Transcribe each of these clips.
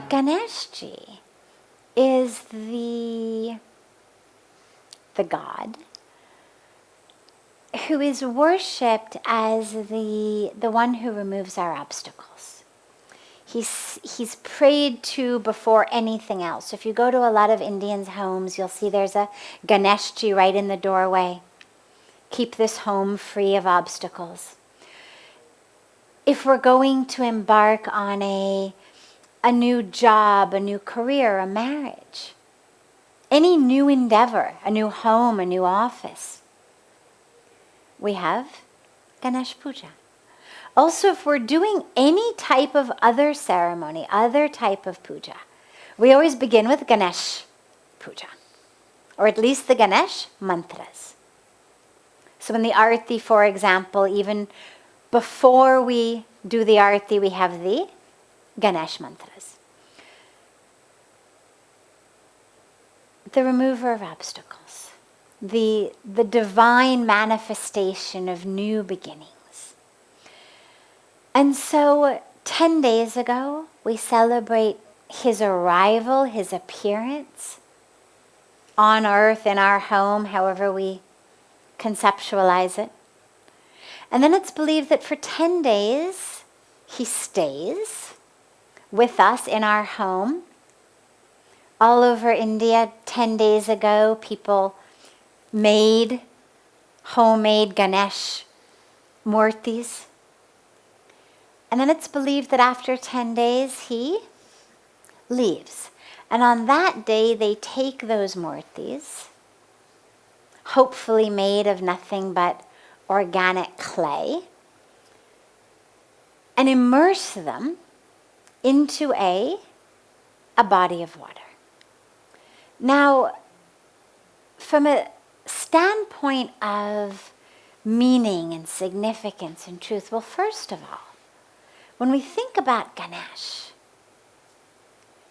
Ganeshji is the god who is worshipped as the one who removes our obstacles. He's prayed to before anything else. If you go to a lot of Indians' homes, you'll see there's a Ganeshji right in the doorway. Keep this home free of obstacles. If we're going to embark on a new job, a new career, a marriage, any new endeavor, a new home, a new office, we have Ganesh Puja. Also, if we're doing any type of other ceremony, other type of puja, we always begin with Ganesh Puja, or at least the Ganesh Mantras. So in the Arti, for example, even before we do the Arti, we have the Ganesh Mantras. The remover of obstacles, the divine manifestation of new beginnings. And so 10 days ago, we celebrate his arrival, his appearance on earth, in our home, however we conceptualize it. And then it's believed that for 10 days, he stays with us in our home. All over India, 10 days ago, people made homemade Ganesh Murtis. And then it's believed that after 10 days, he leaves. And on that day, they take those murtis, hopefully made of nothing but organic clay, and immerse them into a body of water. Now, from a standpoint of meaning and significance and truth, well, first of all, when we think about Ganesh,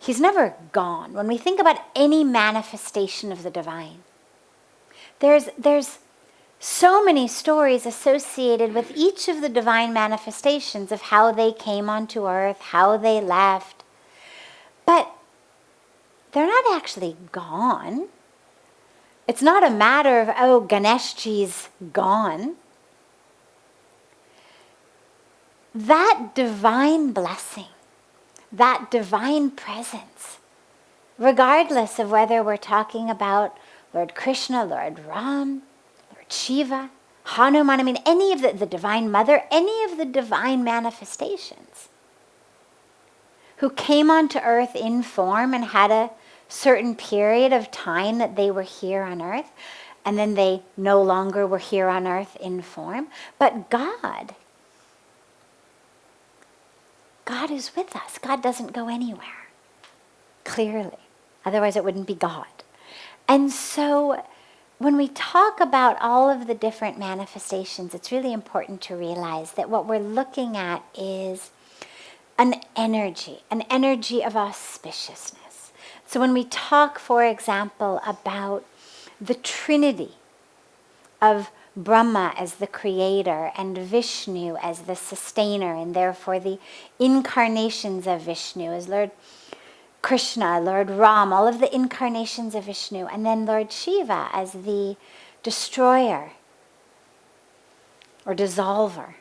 he's never gone. When we think about any manifestation of the divine, there's so many stories associated with each of the divine manifestations of how they came onto earth, how they left. But they're not actually gone. It's not a matter of, oh, Ganeshji's gone. That divine blessing, that divine presence, regardless of whether we're talking about Lord Krishna, Lord Ram, Lord Shiva, Hanuman, I mean, any of the Divine Mother, any of the divine manifestations who came onto earth in form and had a certain period of time that they were here on earth, and then they no longer were here on earth in form. But God is with us. God doesn't go anywhere, clearly. Otherwise it wouldn't be God. And so when we talk about all of the different manifestations, it's really important to realize that what we're looking at is an energy of auspiciousness. So when we talk, for example, about the Trinity of Brahma as the creator and Vishnu as the sustainer, and therefore the incarnations of Vishnu as Lord Krishna, Lord Ram, all of the incarnations of Vishnu, and then Lord Shiva as the destroyer or dissolver.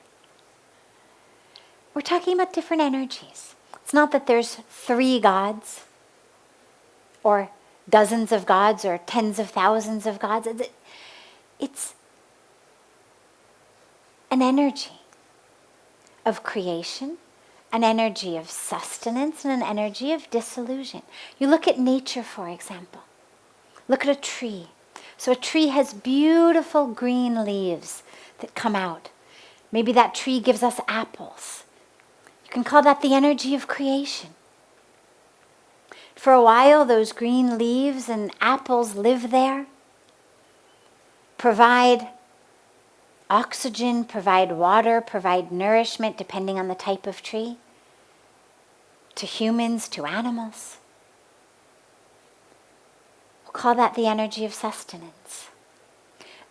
We're talking about different energies. It's not that there's 3 gods or dozens of gods or tens of thousands of gods. It's an energy of creation, an energy of sustenance, and an energy of dissolution. You look at nature, for example. Look at a tree. So a tree has beautiful green leaves that come out. Maybe that tree gives us apples. You can call that the energy of creation. For a while, those green leaves and apples live there, provide oxygen, provide water, provide nourishment, depending on the type of tree, to humans, to animals. We'll call that the energy of sustenance.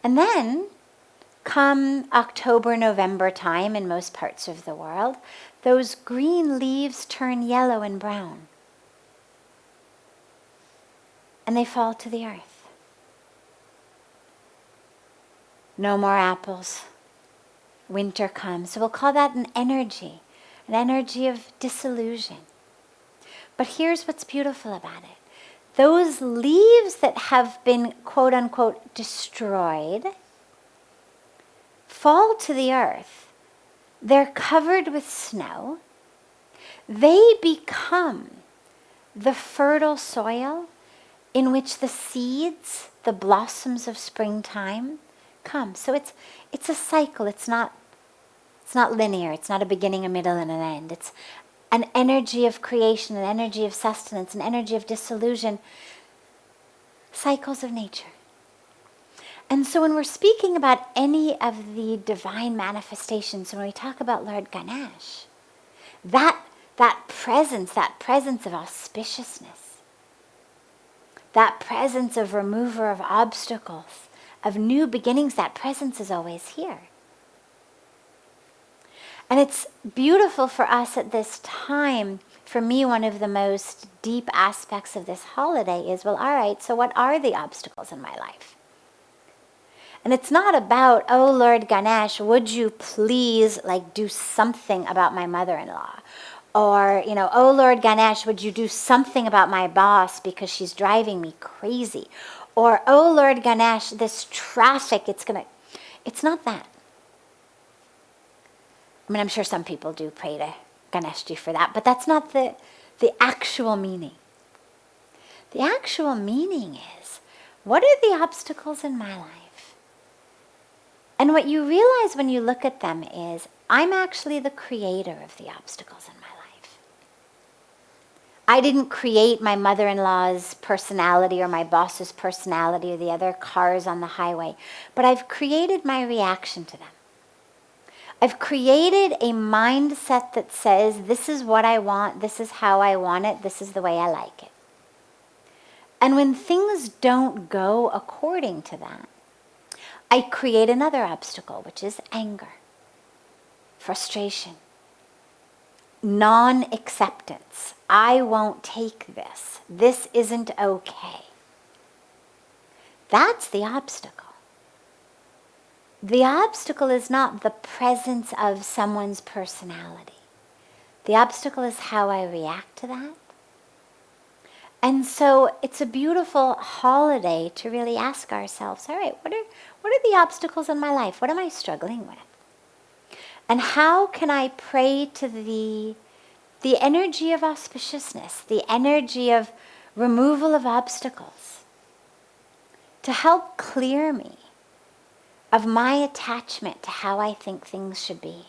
And then, come October, November time in most parts of the world, those green leaves turn yellow and brown. And they fall to the earth. No more apples. Winter comes. So we'll call that an energy of disillusion. But here's what's beautiful about it. Those leaves that have been, quote unquote, destroyed, fall to the earth. They're covered with snow. They become the fertile soil in which the seeds, the blossoms of springtime, come. So it's a cycle. It's not linear. It's not a beginning, a middle, and an end. It's an energy of creation, an energy of sustenance, an energy of dissolution. Cycles of nature. And so when we're speaking about any of the divine manifestations, when we talk about Lord Ganesh, that presence of auspiciousness, that presence of remover of obstacles, of new beginnings, that presence is always here. And it's beautiful for us at this time. For me, one of the most deep aspects of this holiday is, well, all right, so what are the obstacles in my life? And it's not about, oh, Lord Ganesh, would you please do something about my mother-in-law? Or, oh, Lord Ganesh, would you do something about my boss because she's driving me crazy? Or, oh, Lord Ganesh, this traffic, it's not that. I mean, I'm sure some people do pray to Ganeshji for that, but that's not the actual meaning. The actual meaning is, what are the obstacles in my life? And what you realize when you look at them is, I'm actually the creator of the obstacles in my life. I didn't create my mother-in-law's personality or my boss's personality or the other cars on the highway, but I've created my reaction to them. I've created a mindset that says, this is what I want, this is how I want it, this is the way I like it. And when things don't go according to that, I create another obstacle, which is anger, frustration, non-acceptance. I won't take this. This isn't okay. That's the obstacle. The obstacle is not the presence of someone's personality. The obstacle is how I react to that. And so it's a beautiful holiday to really ask ourselves, all right, what are the obstacles in my life? What am I struggling with? And how can I pray to the energy of auspiciousness, the energy of removal of obstacles, to help clear me of my attachment to how I think things should be,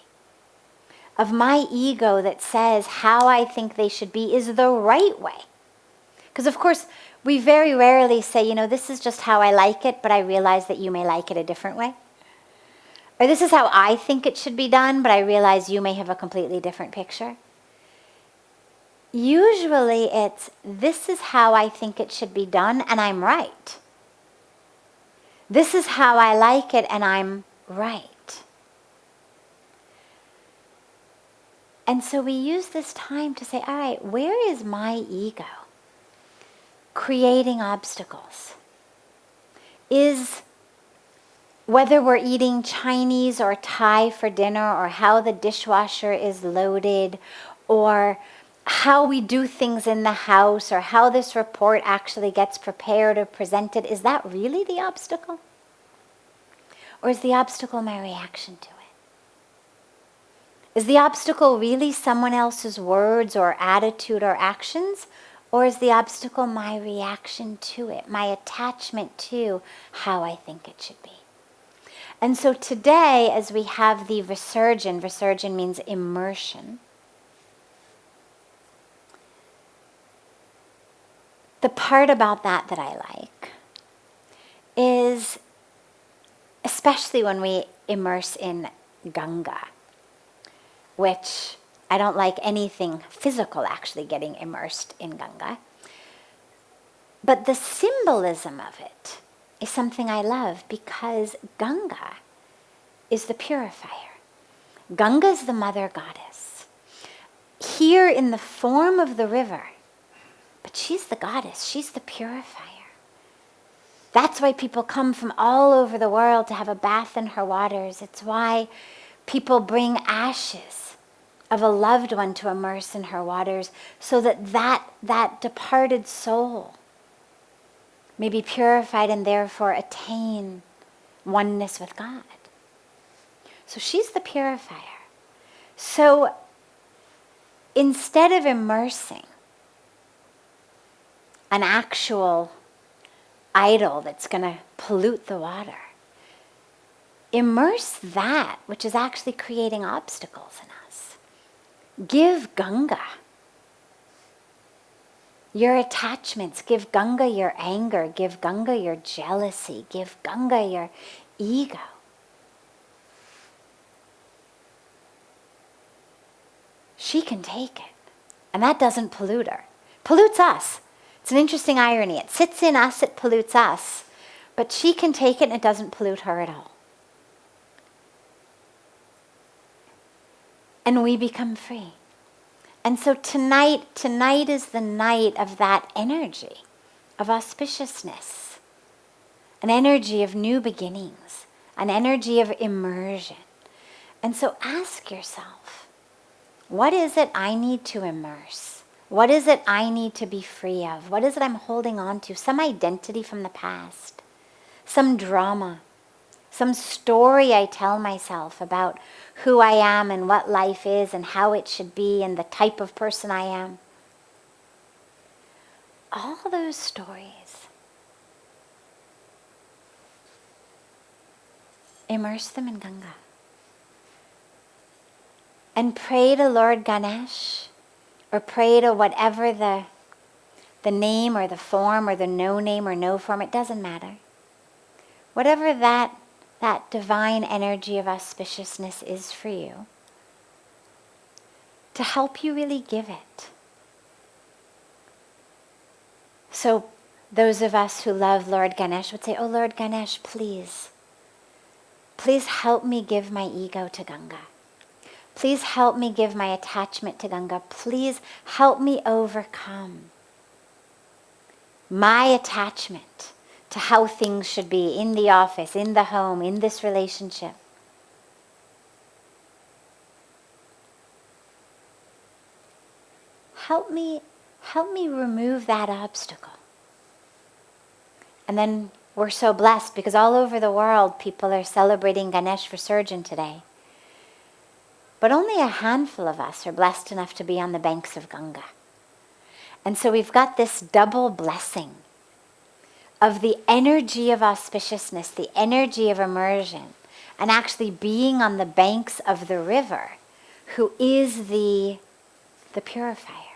of my ego that says how I think they should be is the right way. Because of course, we very rarely say, this is just how I like it, but I realize that you may like it a different way. Or this is how I think it should be done, but I realize you may have a completely different picture. Usually it's, this is how I think it should be done, and I'm right. This is how I like it, and I'm right. And so we use this time to say, all right, where is my ego creating obstacles? Is whether we're eating Chinese or Thai for dinner, or how the dishwasher is loaded, or how we do things in the house, or how this report actually gets prepared or presented, is that really the obstacle? Or is the obstacle my reaction to it? Is the obstacle really someone else's words or attitude or actions? Or is the obstacle my reaction to it, my attachment to how I think it should be? And so today, as we have the Visarjan means immersion, the part about that I like is, especially when we immerse in Ganga, which I don't like anything physical actually getting immersed in Ganga. But the symbolism of it is something I love, because Ganga is the purifier. Ganga is the mother goddess, here in the form of the river, but she's the goddess, she's the purifier. That's why people come from all over the world to have a bath in her waters. It's why people bring ashes of a loved one to immerse in her waters, so that departed soul may be purified and therefore attain oneness with God. So she's the purifier. So instead of immersing an actual idol that's going to pollute the water, immerse that which is actually creating obstacles in us. Give Ganga your attachments, give Ganga your anger, give Ganga your jealousy, give Ganga your ego. She can take it, and that doesn't pollute her. Pollutes us. It's an interesting irony. It sits in us, it pollutes us, but she can take it and it doesn't pollute her at all. And we become free. And so tonight is the night of that energy, of auspiciousness, an energy of new beginnings, an energy of immersion. And so ask yourself, what is it I need to immerse? What is it I need to be free of? What is it I'm holding on to? Some identity from the past, some drama, some story I tell myself about who I am and what life is and how it should be and the type of person I am. All those stories, immerse them in Ganga. And pray to Lord Ganesh, or pray to whatever the name or the form or the no name or no form, it doesn't matter. Whatever that divine energy of auspiciousness is for you, to help you really give it. So those of us who love Lord Ganesh would say, oh Lord Ganesh, please help me give my ego to Ganga. Please help me give my attachment to Ganga. Please help me overcome my attachment to how things should be in the office, in the home, in this relationship. Help me remove that obstacle. And then we're so blessed because all over the world people are celebrating Ganesh Visurgin today. But only a handful of us are blessed enough to be on the banks of Ganga. And so we've got this double blessing of the energy of auspiciousness, the energy of immersion, and actually being on the banks of the river, who is the purifier.